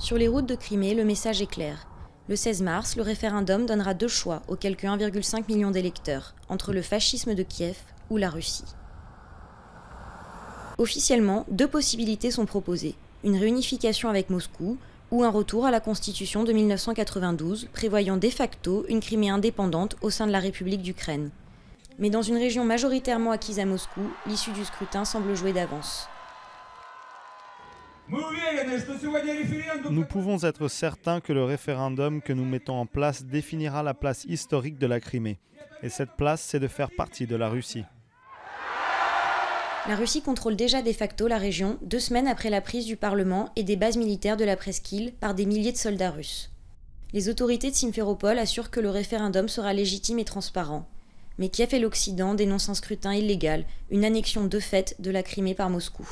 Sur les routes de Crimée, le message est clair. Le 16 mars, le référendum donnera deux choix aux quelques 1,5 million d'électeurs, entre le fascisme de Kiev ou la Russie. Officiellement, deux possibilités sont proposées. Une réunification avec Moscou ou un retour à la Constitution de 1992, prévoyant de facto une Crimée indépendante au sein de la République d'Ukraine. Mais dans une région majoritairement acquise à Moscou, l'issue du scrutin semble jouer d'avance. Nous pouvons être certains que le référendum que nous mettons en place définira la place historique de la Crimée. Et cette place, c'est de faire partie de la Russie. La Russie contrôle déjà de facto la région 2 semaines après la prise du Parlement et des bases militaires de la presqu'île par des milliers de soldats russes. Les autorités de Simferopol assurent que le référendum sera légitime et transparent. Mais Kiev et l'Occident dénoncent un scrutin illégal, une annexion de fait de la Crimée par Moscou.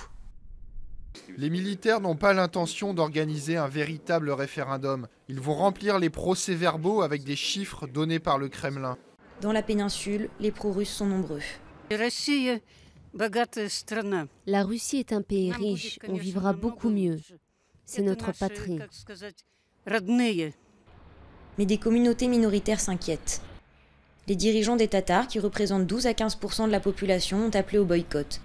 Les militaires n'ont pas l'intention d'organiser un véritable référendum. Ils vont remplir les procès-verbaux avec des chiffres donnés par le Kremlin. Dans la péninsule, les pro-russes sont nombreux. La Russie est un pays riche, on vivra beaucoup mieux. C'est notre patrie. Mais des communautés minoritaires s'inquiètent. Les dirigeants des Tatars, qui représentent 12 à 15% de la population, ont appelé au boycott.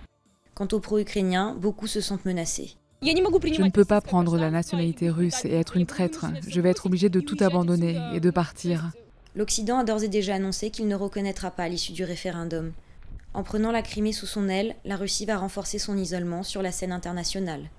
Quant aux pro-ukrainiens, beaucoup se sentent menacés. Je ne peux pas prendre la nationalité russe et être une traître. Je vais être obligée de tout abandonner et de partir. L'Occident a d'ores et déjà annoncé qu'il ne reconnaîtra pas l'issue du référendum. En prenant la Crimée sous son aile, la Russie va renforcer son isolement sur la scène internationale.